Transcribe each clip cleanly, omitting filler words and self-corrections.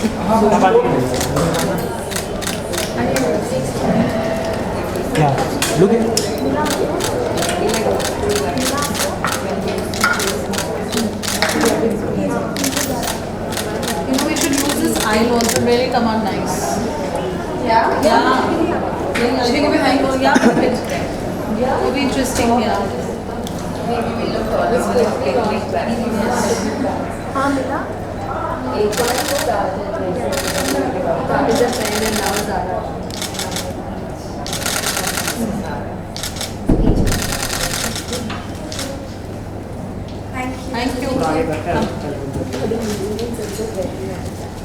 Yeah, look at. You know, we should use this aisle also, really come out nice. Yeah? Yeah. I think we hang on, yeah, it will be interesting, yeah. Maybe we look always back. हाँ मिला एक बार तो ज़्यादा जब मैंने नाम ज़्यादा Thank you.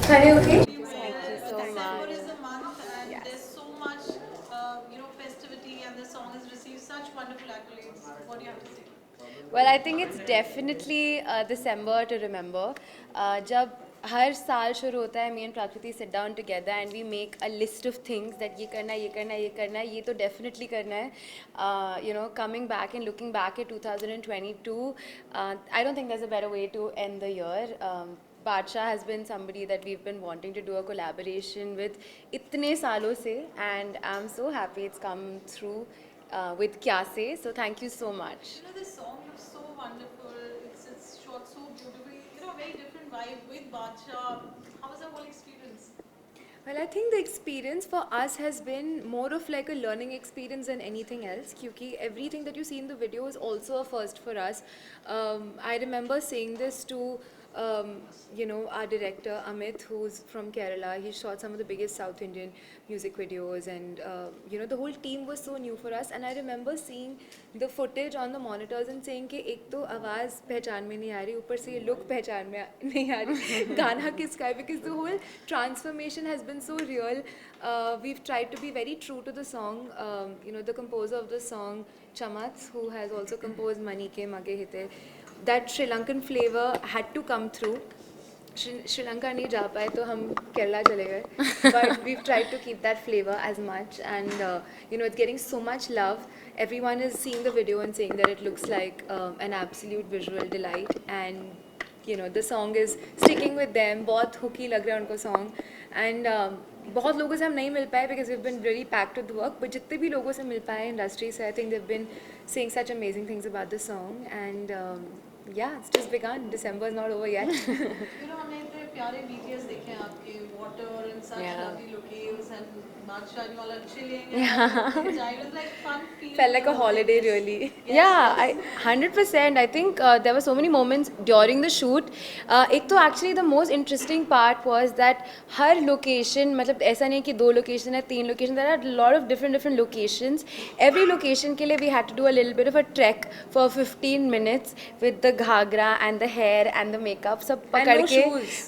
खड़े होके December is the month and there's so much, festivity, and the song has received such wonderful accolades. What do you have to say? Well, I think it's definitely December to remember. जब हर साल शुरू होता है, me and Prakriti sit down together and we make a list of things that ये करना है, ये करना है, ये करना है, ये तो definitely करना है. Coming back and looking back at 2022, I don't think there's a better way to end the year. Badsha has been somebody that we've been wanting to do a collaboration with itne saalon se, and I'm so happy it's come through with Kya Se. So thank you so much. You know, this song looks so wonderful. It's shot so beautifully. Very different vibe with Badsha. How was the whole experience? Well, I think the experience for us has been more of like a learning experience than anything else, because everything that you see in the video is also a first for us. I remember saying this to our director Amit, who's from Kerala. He shot some of the biggest South Indian music videos, and the whole team was so new for us. And I remember seeing the footage on the monitors and saying कि एक तो आवाज़ पहचान में नहीं आ रही, ऊपर से ये look पहचान में नहीं आ रही, गाना किसका है, because the whole transformation has been so real. We've tried to be very true to the song. The composer of the song, Chamats, who has also composed Mani Ke Mage Hite, that Sri Lankan flavor had to come through. Sri Lanka नहीं जा पाए तो हम केरला चले गए, but we've tried to keep that flavor as much, and it's getting so much love. Everyone is seeing the video and saying that it looks like an absolute visual delight, and the song is sticking with them. बहुत hooky लग रहा है उनको song, and बहुत लोगों से हम नहीं मिल पाए because we've been really packed with work, but जितने भी लोगों से मिल पाए industry से, I think they've been saying such amazing things about the song, and yeah, it's just begun. December is not over yet. हमने इतने प्यारे BTS देखे हैं आपके, water and such lovely locales, and Badsha and you all are chilling. It was like fun. Felt like a holiday, really. Yeah, 100%. I think there were so many moments during the shoot. एक तो actually the most interesting part was that her location, मतलब ऐसा नहीं कि दो location है, तीन location. There are a lot of different locations. Every location के लिए we had to do a little bit of a trek for 15 minutes with the Ghaghara and the hair and the makeup सब पकड़ के.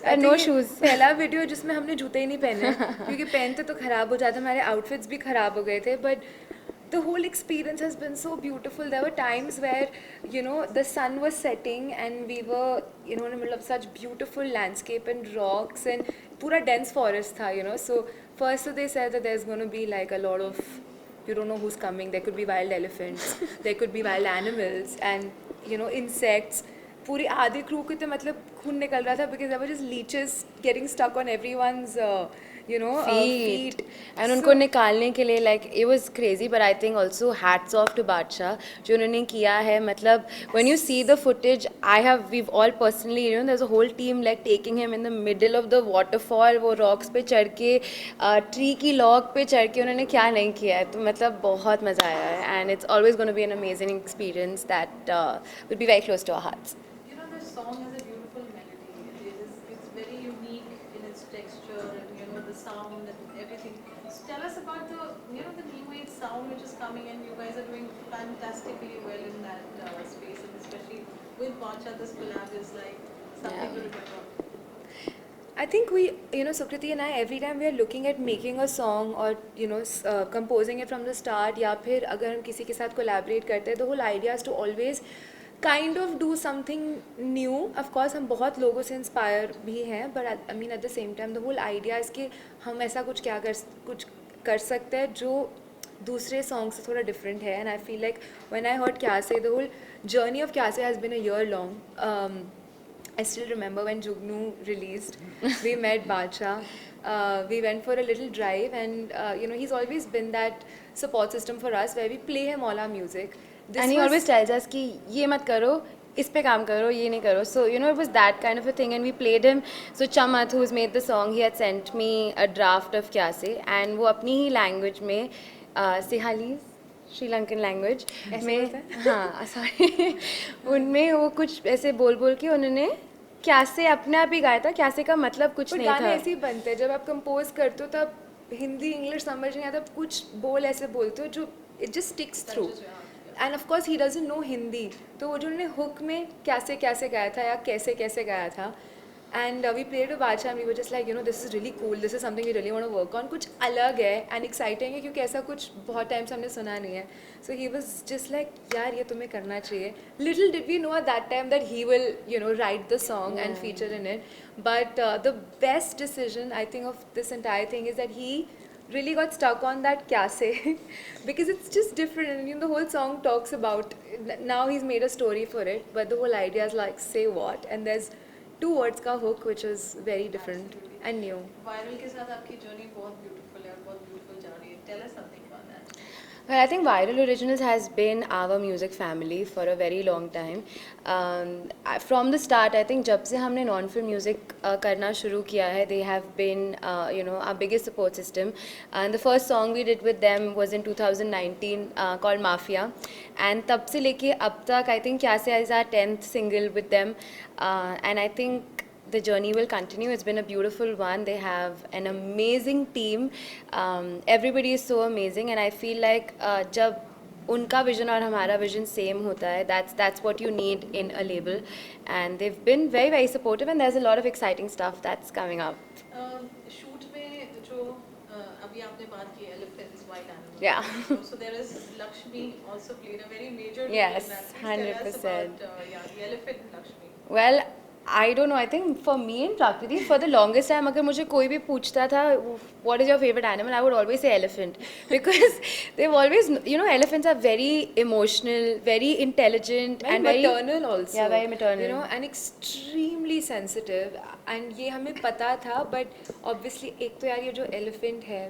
And no shoes. पहला video जिसमें हमने जूते ही नहीं पहने, क्योंकि पहनते तो खराब हो जाते, हमारे outfits भी खराब हो गए थे, but the whole experience has been so beautiful. There were times where the sun was setting and we were in the middle of such beautiful landscape and rocks, and pura dense forest tha, so first so they said that there's going to be like a lot of, you don't know who's coming, there could be wild elephants, there could be wild animals, and insects. पूरी आधे crew को तो मतलब खून निकल रहा था because there were just leeches getting stuck on everyone's feet. And उनको निकालने के लिए, like, it was crazy, but I think also hats off to Badsha जो उन्होंने किया है. मतलब when you see the footage, we've all personally, there's a whole team like taking him in the middle of the waterfall, वो rocks पे चढ़ के tree की log पे चढ़ के उन्होंने क्या नहीं किया है, तो मतलब बहुत मज़ा आया है, and it's always going to be an amazing experience that would be very close to our hearts. This song has a beautiful melody. It's very unique in its texture and the sound and everything. So tell us about the the new age sound which is coming, and you guys are doing fantastically well in that space, and especially with Badsha, this collab is like something to remember. I think we, Sukriti and I, every time we are looking at making a song or composing it from the start, या फिर अगर हम किसी के साथ collaborate करते हैं, the whole idea is to always kind of do something new. Of course हम बहुत लोगों से inspire भी हैं, but I mean at the same time the whole idea is कि हम ऐसा कुछ कर सकते हैं जो दूसरे songs से थोड़ा different है. And I feel like when I heard Kya Se, the whole journey of Kya Se has been a year long. I still remember when Jugnu released, we met Bacha. We went for a little drive, and he's always been that support system for us where we play him all our music. And he always tells us कि ये मत करो, इस पे काम करो, ये नहीं करो. So it was that kind of a thing, and we played him. So Chamat, who's made the song, he had sent me a draft of क्या से, and वो अपनी ही language में Sinhalese, श्रीलंकन लैंग्वेज में, हाँ सॉरी, उनमें वो कुछ ऐसे बोल बोल के उन्होंने कैसे अपने आप ही गाया था. कैसे का मतलब कुछ नहीं था. गाने ऐसे ही बनते हैं, जब आप कंपोज करते हो तब हिंदी इंग्लिश समझ नहीं आता, कुछ बोल ऐसे बोलते हो जो it just sticks through. End of course he doesn't know Hindi, तो वो जो उन्होंने हुक में कैसे कैसे गाया था या कैसे कैसे गाया था. And we played with Bacha and we were just like, this is really cool, this is something we really want to work on. कुछ अलग है and exciting है क्योंकि ऐसा कुछ बहुत टाइम से हमने सुना नहीं है. So he was just like, यार ये तुम्हें करना चाहिए. Little did we know at that time that he will, write the song and feature in it. But the best decision I think of this entire thing is that he really got stuck on that kaise because it's just different, and the whole song talks about, now he's made a story for it, but the whole idea is like say what, and there's 2 words का hook which is very different and new. Viral के साथ आपकी journey बहुत beautiful है और बहुत beautiful जा रही है. Tell us something about that. Well, I think Viral Originals has been our music family for a very long time. From the start, I think जब से हमने non-film music करना शुरू किया है, they have been, our biggest support system. And the first song we did with them was in 2019 called Mafia. And तब से लेके अब तक, I think Kyaase is our 10th single with them. And I think the journey will continue. It's been a beautiful one. They have an amazing team. Everybody is so amazing, and I feel like जब उनका vision और हमारा vision same होता है, that's what you need in a label. And they've been very very supportive, and there's a lot of exciting stuff that's coming up. Shoot में जो अभी आपने बात की elephants, white animals. Yeah. So there is Lakshmi also played a very major role Yes, in that. Please tell us 100%. about the elephant Lakshmi. Well, I don't know. I think for me and Prakriti, for the longest time, अगर मुझे कोई भी पूछता था, what is your favorite animal, I would always say elephant, because they've always, elephants are very emotional, very intelligent, and very maternal also. Yeah, very maternal. And extremely sensitive. And ये हमें पता था, but obviously एक तो यार ये जो elephant है,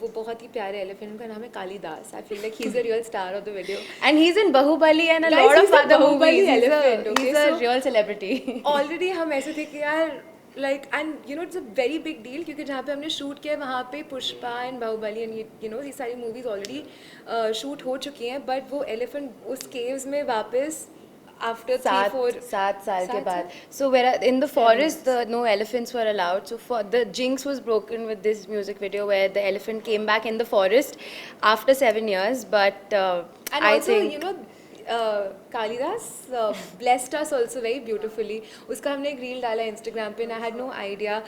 वो बहुत ही प्यारे elephant, उनका नाम है Kalidas. I feel like he's the real star of the video. And he's in Bahubali and a Guys, lot he's of a other Bahubali movies. elephant, okay? He's a So real celebrity. Already हम ऐसे थे कि यार like, and it's a very big deal क्योंकि जहाँ पे हमने shoot किया वहाँ पे पुष्पा and बाहुबली and ये सारी movies already shoot हो चुकी हैं, but वो elephant उस caves में वापस after 3-4 सात साल के बाद. So where in the forest no elephants were allowed. So for the jinx was broken with this music video where the elephant came back in the forest after 7 years. But and I also think Kalidas blessed us also very beautifully. उसका हमने एक reel डाला Instagram पे, and I had no idea.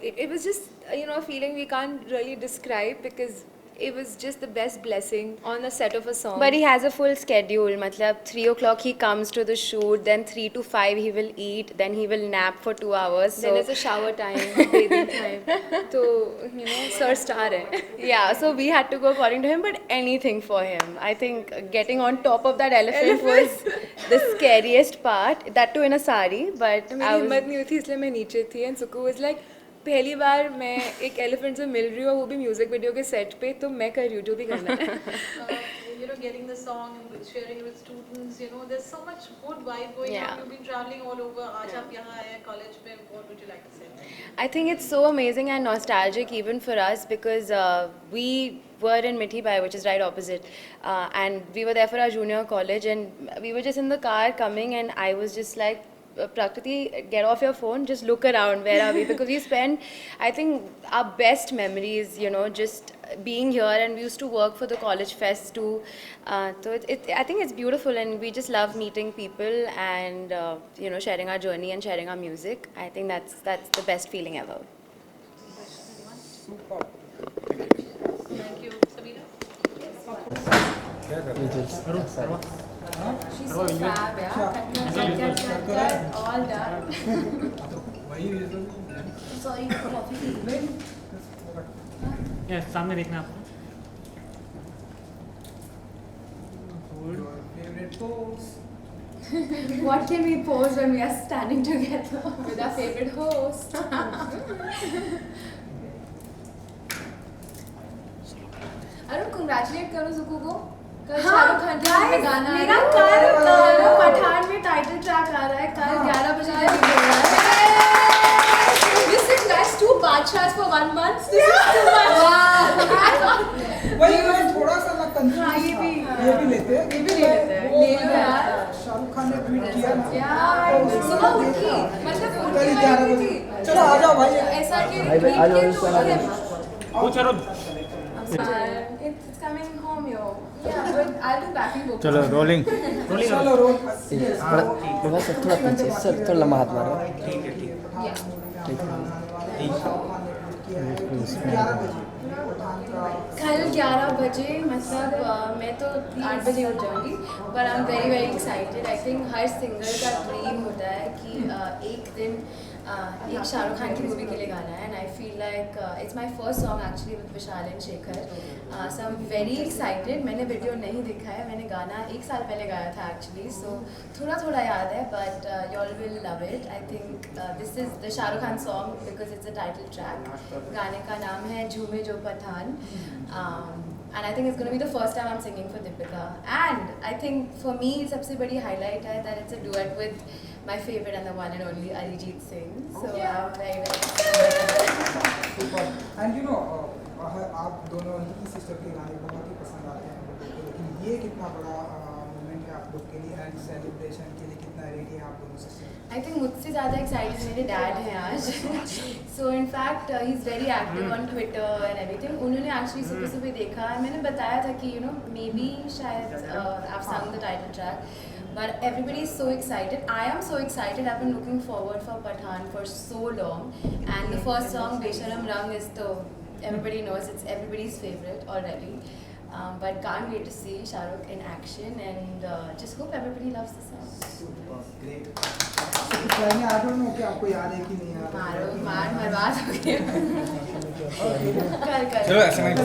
It was just a feeling we can't really describe because it was just the best blessing on the set of a song. But he has a full schedule. मतलब 3 o'clock he comes to the shoot, then 3 to 5 he will eat, then he will nap for 2 hours. Then there's a shower time, bathing time. So sir star है. Yeah, so we had to go according to him, but anything for him. I think getting on top of that elephant was the scariest part. That too in a sari, but मेरी हिम्मत नहीं हुई थी इसलिए मैं नीचे थी, and Suku was like, पहली बार मैं एक एलिफेंट से मिल रही हूँ, वो भी म्यूजिक वीडियो के सेट पे, तो मैं कर रही हूँ जो भी करना है. Getting the song and sharing with students, there's so much good vibe going on. You've been traveling all over. आज आप यहाँ आए हैं college में. What would you like to say? I think it's so amazing and nostalgic even for us because we were in Mithi Bai, which is right opposite, and we were there for our junior college, and we were just in the car coming, and I was just like, Prakriti, get off your phone, just look around, where are we? Because we spent, I think, our best memories, just being here, and we used to work for the college fest too. So I think it's beautiful, and we just love meeting people and, sharing our journey and sharing our music. I think that's the best feeling ever. Thank you, Sabina. She's so fab, yeah. All done. Sorry, coffee. Yes, सामने देखना आपको. Favorite pose. What can we pose when we are standing together? With our favorite host. Arun congratulate करो सुकू को. कल शाहरुख खान के film में गाना मेरा कल पठान में टाइटल ट्रैक आ रहा है. कल 11 बजे रिलीज हो रहा है. Listen guys, 2 badshahs for 1 month. This is too much. Wow. वही मैं थोड़ा सा ना कंफ्यूज ये भी लेते हैं. ये भी ले लेते हैं. ले लो यार. शाहरुख खान ने ट्वीट किया ना. यार सुबह उठी मतलब उठ कल के 11 बजे. चलो आ जाओ भाई. ऐसा कि पूछ Arun. It's coming home, yo. Yeah, but I'll do backing vocals. चलो रोलिंग. चलो रोल. थोड़ा थोड़ा पीछे सर, थोड़ा लम्हा हाथ मारो. ठीक है ठीक है. Yeah. कल 11 बजे मतलब मैं तो 8 बजे उठ जाऊंगी. पर I am very very excited. I think her singer का ड्रीम होता है कि एक दिन एक शाहरुख खान की मूवी के लिए गाना है. And I feel like it's my first song actually with Vishal and Shekhar. So I am very excited. मैंने वीडियो नहीं देखा है. मैंने गाना 1 साल पहले गाया था एक्चुअली. सो थोड़ा थोड़ा याद है but you all will love it. I think this is the Shahrukh Khan song because it's a title track. गाने का नाम है झूमे जो Pathan. And I think it's going to be the first time I'm singing for Deepika. And I think for me, सबसे बड़ी highlight है that it's a duet with my favorite and the one and only Arijit Singh. So I'm very very and you know आप दोनों ही sister के गाने बहुत ही पसंद आते हैं लोगों को. लेकिन ये कितना बड़ा मोमेंट है आप लोग के लिए एंड सेलिब्रेशन के लिए कितना रेडी है आप दोनों सिस्टर. I think मुझसे ज़्यादा excited मेरे डैड हैं आज. So in fact he's very active on Twitter and everything. उन्होंने actually सुबह सुबह देखा. मैंने बताया था कि you know maybe शायद I've sung the title track. But everybody is so excited. I am so excited. I've been looking forward for Pathaan for so long. And the first song, Besharam Rang, is to everybody knows it's everybody's favorite already. But can't wait to see Shah Rukh in action and just hope everybody loves the song. Great. I don't know कि आपको याद है कि नहीं याद है. मार बर्बाद हो गया. कर चलो ऐसा नहीं.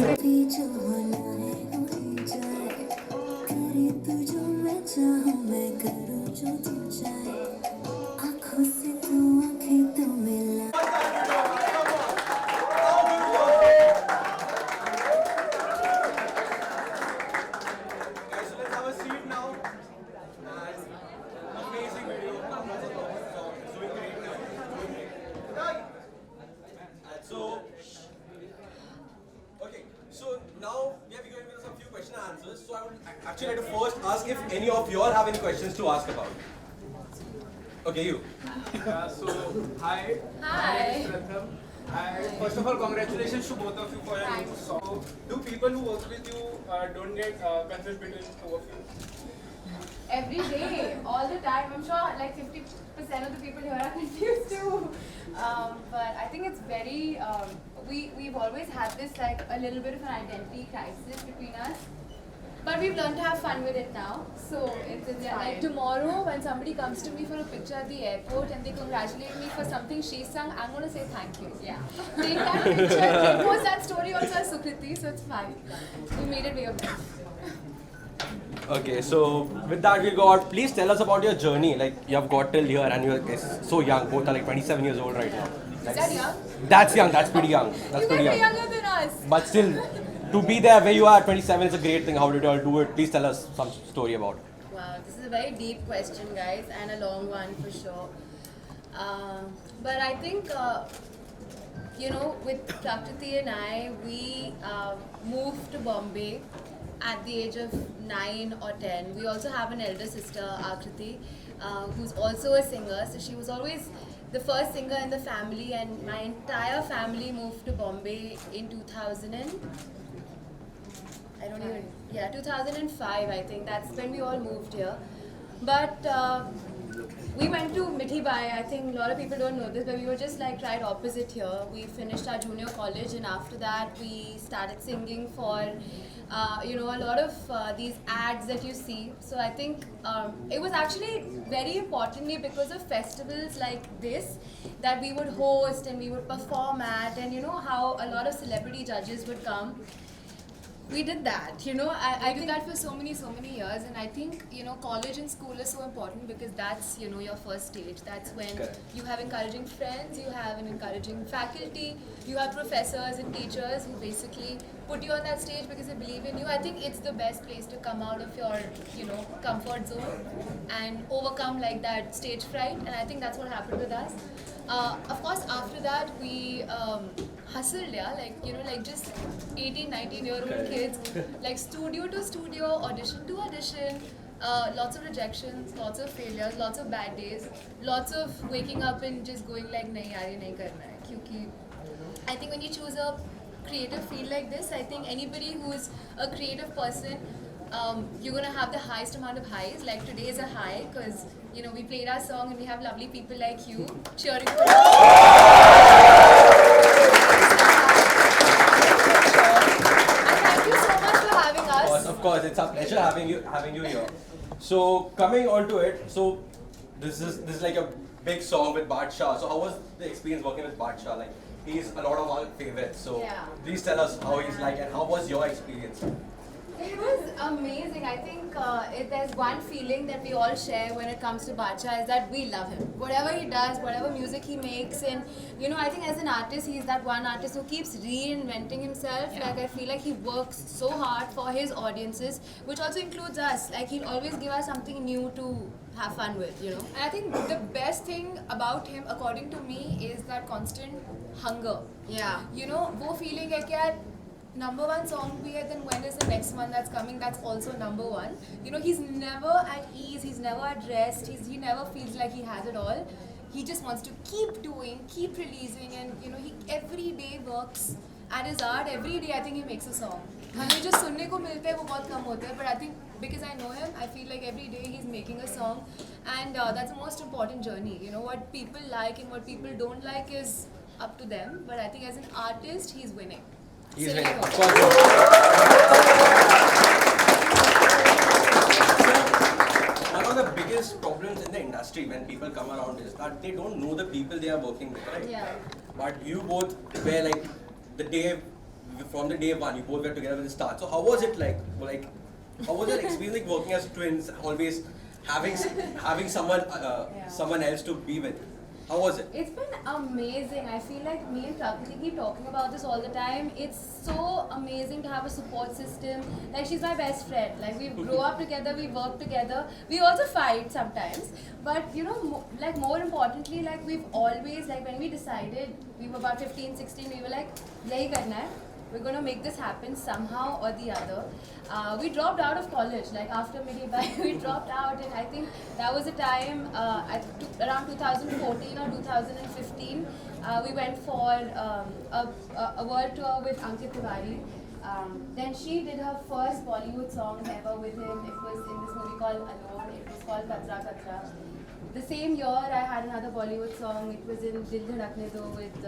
So now we are going with some few question and answers. So I would actually like to first ask if any of you all have any questions to ask about. Okay, you. So hi. My name is Pratham. And first of all, congratulations to both of you for your new song. Do people who work with you don't get confused between two of you? every day, all the time. I'm sure like 50% of the people here are confused too. But I think it's very, we've always had this like a little bit of an identity crisis between us. But we've learned to have fun with it now. So it's Yeah, like tomorrow when somebody comes to me for a picture at the airport and they congratulate me for something she sung, I'm going to say thank you. Yeah. Take that picture, post that story also as Sukriti, so it's fine. We made it way of that. Okay, so with that we'll go out. Please tell us about your journey. Like you have got till here and you're so young. Both are like 27 years old right now. Is that young? That's young. That's pretty young. That's You pretty guys are young. younger than us. But still, to be there where you are at 27 is a great thing. How did you all do it? Please tell us some story about it. Wow, this is a very deep question, guys, and a long one for sure. But I think, you know, with Prakriti and I, we moved to Bombay at the age of 9 or 10. We also have an elder sister, Akriti, who's also a singer. So she was always the first singer in the family, and my entire family moved to Bombay in 2005, I think. That's when we all moved here. But we went to Mithibai. I think a lot of people don't know this, but we were just like right opposite here. We finished our junior college, and after that we started singing for you know, a lot of these ads that you see. So I think it was actually very importantly because of festivals like this that we would host and we would perform at, and you know how a lot of celebrity judges would come. we did that. I did that for so many years, and I think college and school is so important because that's your first stage. That's when Correct. you have encouraging friends, you have an encouraging faculty, you have professors and teachers who basically put you on that stage because they believe in you. I think it's the best place to come out of your comfort zone and overcome like that stage fright, and I think that's what happened with us. Of course, after that we hustled, like just 18, 19-year-old kids, like studio to studio, audition to audition, lots of rejections, lots of failures, lots of bad days, lots of waking up and just going like, nahi yaar, ye nahi karna hai. Kyunki I think when you choose a creative field like this, I think anybody who is a creative person, you're going to have the highest amount of highs. Like today is a high because we played our song and we have lovely people like you cheering for us. And thank you so much for having us. Of course, it's a pleasure having you here. So coming on to it, so this is like a big song with Badshah. So how was the experience working with Badshah? Like he's a lot of our favorites. So Yeah. please tell us how he's like and how was your experience? It was amazing. I think if there's one feeling that we all share when it comes to Badshah is that we love him. Whatever he does, whatever music he makes, and I think as an artist, he's that one artist who keeps reinventing himself. Yeah. Like I feel like he works so hard for his audiences, which also includes us. Like he'll always give us something new to have fun with. And I think the best thing about him, according to me, is that constant hunger. Yeah. वो feeling है कि यार number one song bhi hai, then when is the next one that's coming, that's also number one. He's never at ease, he's never at rest, he never feels like he has it all. He just wants to keep doing, keep releasing, and he every day works at his art. Every day I think he makes a song. हमें जो सुनने को मिलते हैं वो बहुत कम होते हैं, but I think because I know him, I feel like every day he's making a song, and that's the most important journey. What people like and what people don't like is up to them, but I think as an artist, he's winning. He's So, winning. yeah. Of course. One of the biggest problems in the industry when people come around is that they don't know the people they are working with, right? Yeah. But you both were like from the day one, you both were together with the start. So how was it like? Like, how was your experience like working as twins, always having someone else to be with? How was it? It's been amazing. I feel like me and Prakriti keep talking about this all the time. It's so amazing to have a support system. Like she's my best friend. Like we grow up together, we work together. We also fight sometimes. But like more importantly, like we've always, like when we decided, we were about 15, 16, we were like, yahi karna hai. We're going to make this happen somehow or the other. We dropped out of college, like after mid-year, we dropped out, and I think that was the time, around 2014 or 2015, we went for a world tour with Ankit Tiwari. Then she did her first Bollywood song ever with him. It was in this movie called Alone. It was called Katra Katra. The same year, I had another Bollywood song. It was in Dil Dhadakne Do with,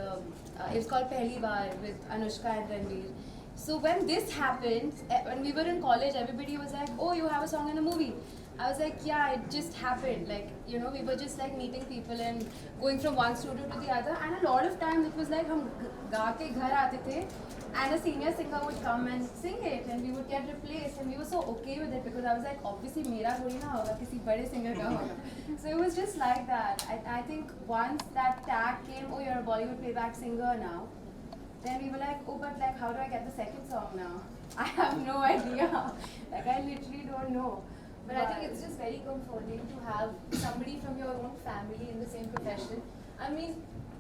it was called Pehli Baar with Anushka and Ranveer. So when this happened, when we were in college, everybody was like, oh, you have a song in a movie. I was like, yeah, it just happened. Like, we were just like meeting people and going from one studio to the other. And a lot of times it was like, hum ga ke ghar aate the, and a senior singer would come and sing it, and we would get replaced, and we were so okay with it because I was like, obviously mera thodi na hoga, kisi bade singer ka hoga. So it was just like that. I think once that tag came, oh, you're a Bollywood playback singer now, then we were like, oh, but like, how do I get the second song now? I have no idea. Like, I literally don't know. But I think it's just very comforting to have somebody from your own family in the same profession. I mean,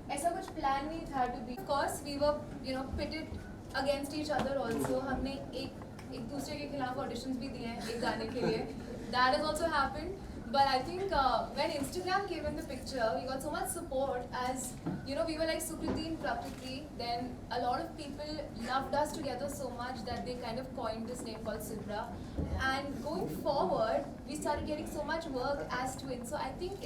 ऐसा कुछ plan नहीं था to be. Of course, we were, pitted against each other also. हमने एक दूसरे के खिलाफ auditions भी दिए हैं एक गाने के लिए. That has also happened. But I think when Instagram came in the picture, we got so much support as, we were like Sukriti and Prakriti. Then a lot of people loved us together so much that they kind of coined this name called Sidra. And going forward, we started getting so much work as twins. So I think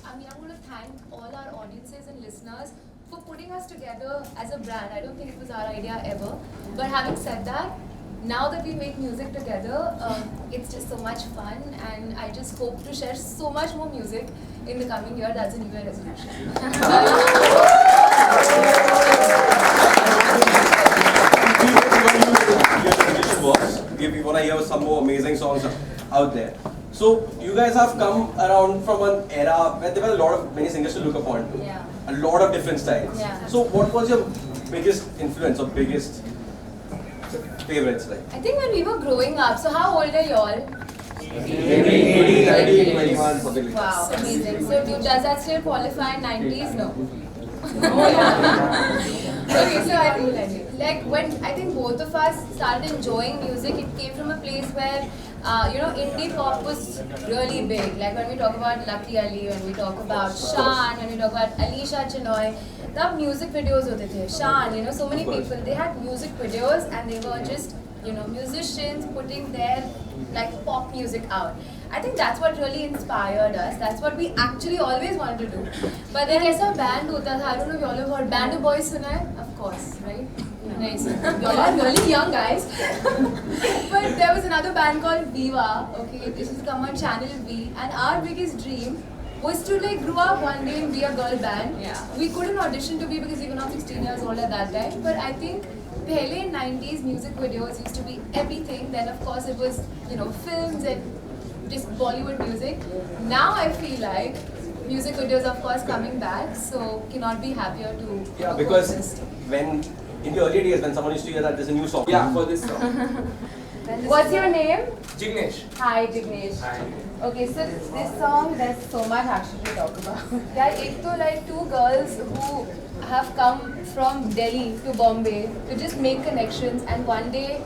I'm going to thank all our audiences and listeners for putting us together as a brand. I don't think it was our idea ever. But having said that, now that we make music together, it's just so much fun, and I just hope to share so much more music in the coming year. That's a New Year resolution. Your resolution was? out there. So you guys have come around from an era where there were many singers to look upon to. Yeah. A lot of different styles. Yeah. So what was your biggest influence or biggest favorites like? I think when we were growing up, so how old are you all? Maybe 80, 90, 21, something like that. Wow, amazing. So does that still qualify in 90s? No. Okay, so I think like when I think both of us started enjoying music, it came from a place where indie pop was really big. Like when we talk about Lucky Ali, when we talk about Shan, when we talk about Alisha Chinoy, the music videos hote the. Shan, so many people, they had music videos and they were just, musicians putting their like pop music out. I think that's what really inspired us. That's what we actually always wanted to do. But then ऐसा band होता था. I don't know if you all have heard Band of Boys सुना है? Of course, right? Nice. You all are really young guys. But there was another band called Viva. Okay, this is come on Channel V, and our biggest dream was to like grow up one day and be a girl band. Yeah. We couldn't audition to be because we were not 16 years old at that time. But I think pehle in 90s music videos used to be everything. Then of course it was films and just Bollywood music. Now I feel like music videos of course coming back, so cannot be happier to because coexist. when in the earlier days when someone used to hear that there's a new song. Yeah, for this song. What's your name? Jignesh. Hi, Jignesh. Hi. Okay, so this song, there's so much actually to talk about. There are like two girls who have come from Delhi to Bombay to just make connections, and one day,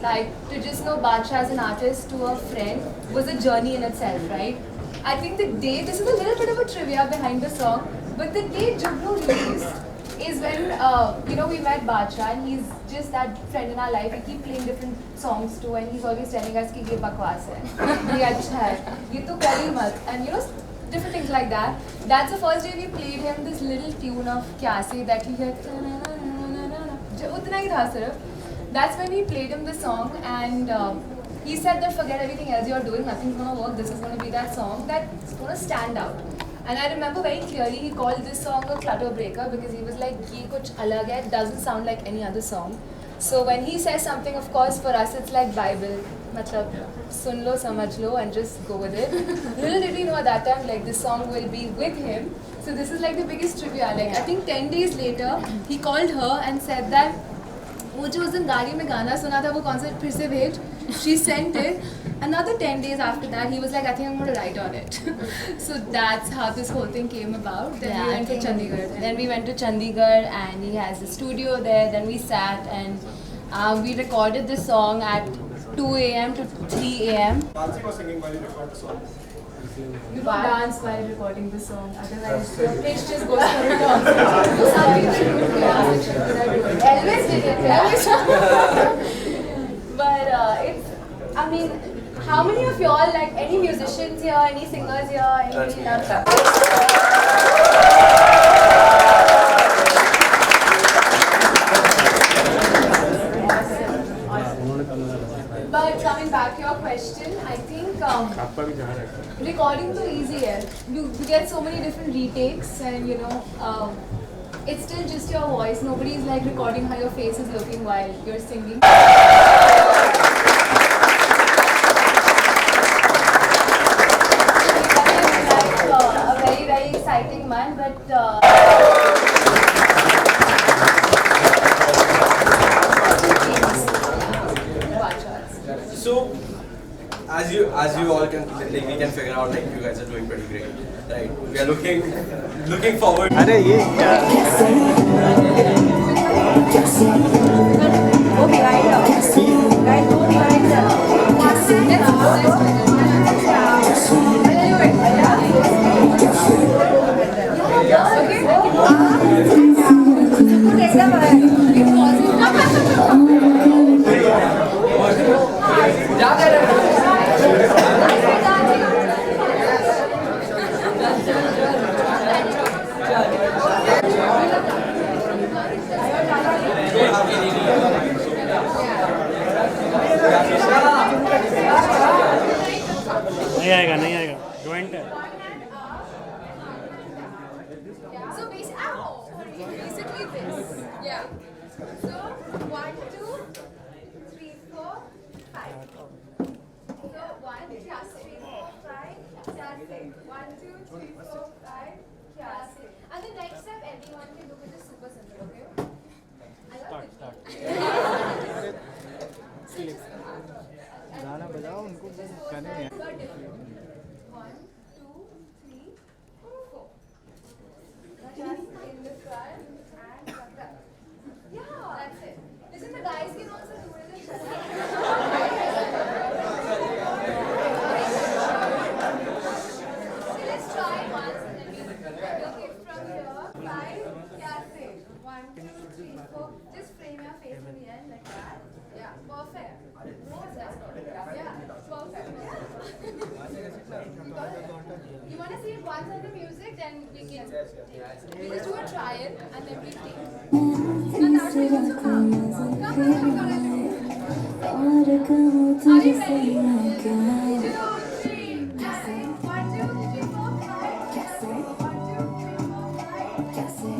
like, to just know Badshah as an artist to a friend was a journey in itself, right? I think the day, this is a little bit of a trivia behind the song, but the day Jugnu released is when, we met Badshah, and he's just that friend in our life. We keep playing different songs too, and he's always telling us कि ये बकवास है, ये अच्छा है, ये तो कर ही मत, and different things like that. That's the first day we played him this little tune of Kyase that he had, उतना ही था सिर्फ. That's when we played him the song, and he said that forget everything else you're doing, nothing's gonna work, this is gonna be that song that's gonna stand out. And I remember very clearly he called this song a clutter breaker because he was like, ye kuch alag hai, it doesn't sound like any other song. So when he says something, of course for us it's like Bible, matlab sun lo, samajh lo, and just go with it. Little did we know at that time like this song will be with him. So this is like the biggest trivia. Like I think 10 days later he called her and said that वो जो उस दिन गाड़ी में गाना सुना था वो कॉन्सर्ट फिर से भेज. She sent it. Another 10 days after that, he was like, I think I'm going to write on it. So that's how this whole thing came about. Then we went to Chandigarh. Then we went to Chandigarh and he has a studio there. Then we sat and we recorded the song at 2 a.m. to 3 a.m. Dancing or singing while you record the song? You don't dance while recording the song, otherwise your pitch just goes for a toss. Some people do it. Elvis did it, But I mean, how many of y'all, like any musicians here, any singers here, anybody loves that? But coming back to your question, I think recording is easy. You get so many different retakes, and it's still just your voice. Nobody's like recording how your face is looking while you're singing. A very, very exciting month, but So, as you all can we can figure out like you guys are doing pretty great, right? We are looking forward. अरे ये क्या नहीं आएगा joint है. So basically this. Yeah. So 1, 2, 3, 4, 5. 1, 2, 3, 4, 5, classic. 1, 2, 3, 4, 5, classic. And the next step everyone can do, which is super simple, okay? I love it. गाना बजाओ उनको गाने नहीं 1, 2, 3, 4. In the front and back. Yeah, that's it. Listen, the guys can also do it. So let's try once and then we'll okay from here. 5, classic. 1, 2, 3, 4. Just frame your face in the end like that. Yeah, perfect. More than yeah, perfect. You want to see it once on the music, then we can. We just do a trial and then we take. Now that's it. Also come. Come, Are we ready? 2, 3, classic. 1, 2, 3, 4, 5. Classic. 1, 2, 3, 4, 5. Classic.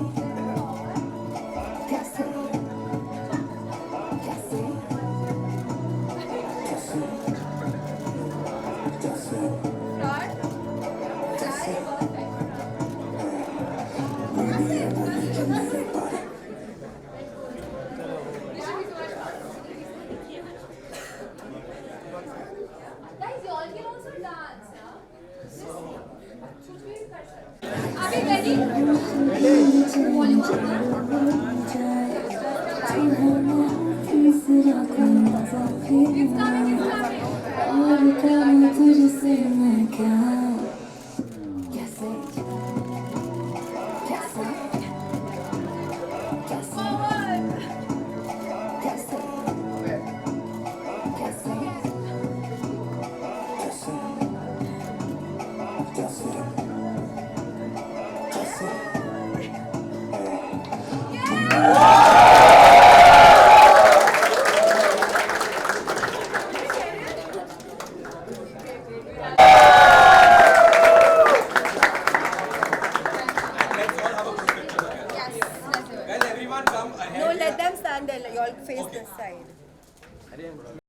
Classic. Guys, you all can also dance, yeah? Are we ready? Volume up, It's coming, it's Let's all have a group picture together. Guys, everyone come ahead. No, let them stand there. You all face this side.